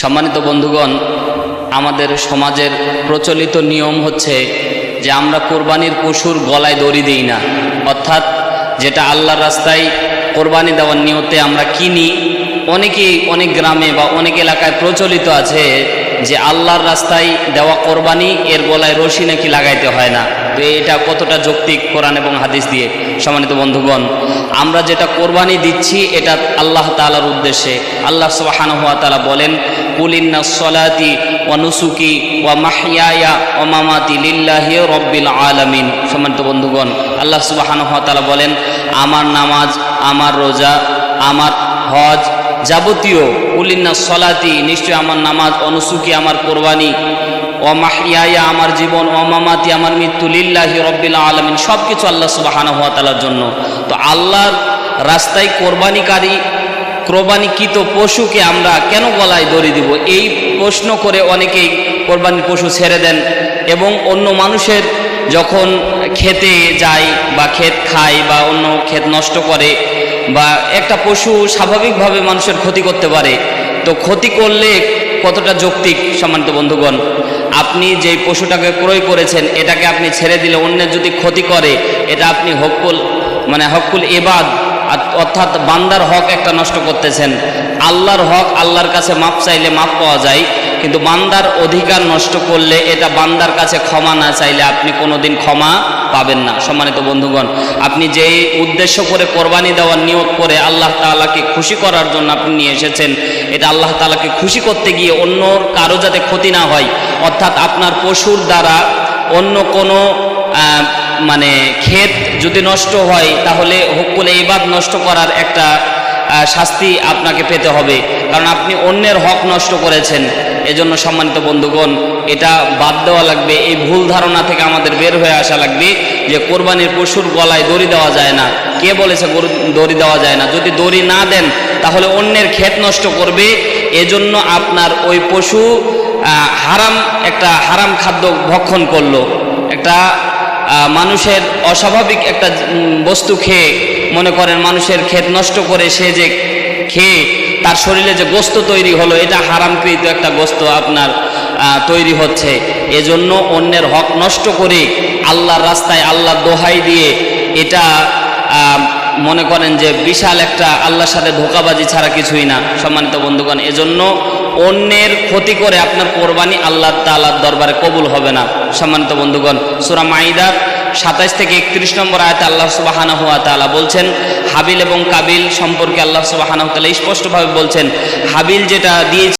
সম্মানিত বন্ধুগণ, আমাদের সমাজের প্রচলিত নিয়ম হচ্ছে যে আমরা কোরবানির পশুর গলায় দড়ি দিই না, অর্থাৎ যেটা আল্লাহর রাস্তায় কোরবানি দেওয়ার নিয়তে আমরা কিনি। অনেকেই অনেক গ্রামে বা অনেক এলাকায় প্রচলিত আছে যে আল্লাহর রাস্তায় দেওয়া কোরবানি এর গলায় রশি নাকি লাগাইতে হয় না। তো এটা কতটা যৌক্তিক কোরআন এবং হাদিস দিয়ে? সম্মানিত বন্ধুগণ, আমরা যেটা কোরবানি দিচ্ছি এটা আল্লাহ তাআলার উদ্দেশ্যে। আল্লাহ সুবহানাহু ওয়া তাআলা বলেন, কুল ইন্নাস সলাতি ওয়া নুসুকি ওয়া মাহইয়ায়া ওয়া মামাতি লিল্লাহি রাব্বিল আলামিন। সম্মানিত বন্ধুগণ, আল্লাহ সুবহানাহু ওয়া তাআলা বলেন, আমার নামাজ, আমার রোজা, আমার হজ, যাবতীয় কুলিন্না সলাতি, নিশ্চয় আমার নামাজ, অনুসুকি আমার কোরবানি, ও মাহইয়ায়া আমার জীবন, ও মামাতি আমার মৃত্যু, লিল্লাহি রাব্বিল আলামিন, সব কিছু আল্লাহ সুবহানাহু ওয়া তাআলার জন্য। তো আল্লাহর রাস্তায় কোরবানিকৃত পশুকে আমরা কেন গলায় দড়ি দিব? এই প্রশ্ন করে অনেকেই কোরবানির পশু ছেড়ে দেন এবং অন্য মানুষের যখন খেতে যায় বা ক্ষেত খায় বা অন্য ক্ষেত নষ্ট করে, বা একটা পশু স্বাভাবিকভাবে মানুষের ক্ষতি করতে পারে, তো ক্ষতি করলে কতটা যৌক্তিক? সম্মানিত বন্ধুগণ, আপনি যেই পশুটাকে ক্রয় করেছেন এটাকে আপনি ছেড়ে দিলে অন্যের যদি ক্ষতি করে, এটা আপনি হকুল ইবাদ, অর্থাৎ বান্দার হক একটা নষ্ট করতেছেন। আল্লাহর হক, আল্লাহর কাছে মাপ চাইলে মাপ পাওয়া যায়, কিন্তু বান্দার অধিকার নষ্ট করলে এটা বান্দার কাছে ক্ষমা না চাইলে আপনি কোনোদিন ক্ষমা পাবেন না। সম্মানিত বন্ধুগণ, আপনি যেই উদ্দেশ্য করে কোরবানি দেওয়ার নিয়ত করে আল্লাহ তাআলাকে খুশি করার জন্য আপনি নিয়ে এসেছেন, এটা আল্লাহ তাআলাকে খুশি করতে গিয়ে অন্য কারো যাতে ক্ষতি না হয়, অর্থাৎ আপনার পশুর দ্বারা অন্য কোনো ক্ষেত যদি নষ্ট হয় তাহলে হকুল ইবাদ নষ্ট করার একটা শাস্তি আপনাকে পেতে হবে, কারণ আপনি অন্যের হক নষ্ট করেছেন। এজন্য সম্মানিত বন্ধুগণ, এটা বাদ দেওয়া লাগবে। এই ভুল ধারণা থেকে আমাদের বের হয়ে আসা লাগবে যে কোরবানির পশুর গলায় দড়ি দেওয়া যায় না। কে বলেছে দড়ি দেওয়া যায় না? যদি দড়ি না দেন তাহলে অন্যের ক্ষেত নষ্ট করবে। এজন্য আপনার ওই পশু একটা হারাম খাদ্য ভক্ষণ করলো, একটা মানুষের অস্বাভাবিক একটা বস্তু খেয়ে, মনে করেন মানুষের ক্ষেত নষ্ট করে সে যে খেয়ে তার শরীরে যে গোস্ত তৈরি হলো, এটা হারামকৃত একটা গোস্ত আপনার তৈরি হচ্ছে। এজন্য অন্যের হক নষ্ট করে আল্লাহর রাস্তায় আল্লাহর দোহাই দিয়ে এটা মনে করেন যে বিশাল একটা আল্লাহর সাথে ধোঁকাবাজি ছাড়া কিছুই না। সম্মানিত বন্ধুগণ, এজন্য অন্যের ক্ষতি করে আপনার কোরবানি আল্লাহ তাআলার দরবারে কবুল হবে না। সম্মানিত বন্ধুগণ, সূরা মাইদার 27 থেকে 31 নম্বর আয়াতে আল্লাহ সুবহানাহু ওয়া তাআলা বলছেন, হাবিল এবং কাবিল সম্পর্কে আল্লাহ সুবহানাহু ওয়া তাআলা স্পষ্টভাবে বলছেন, হাবিল যেটা দিয়েছে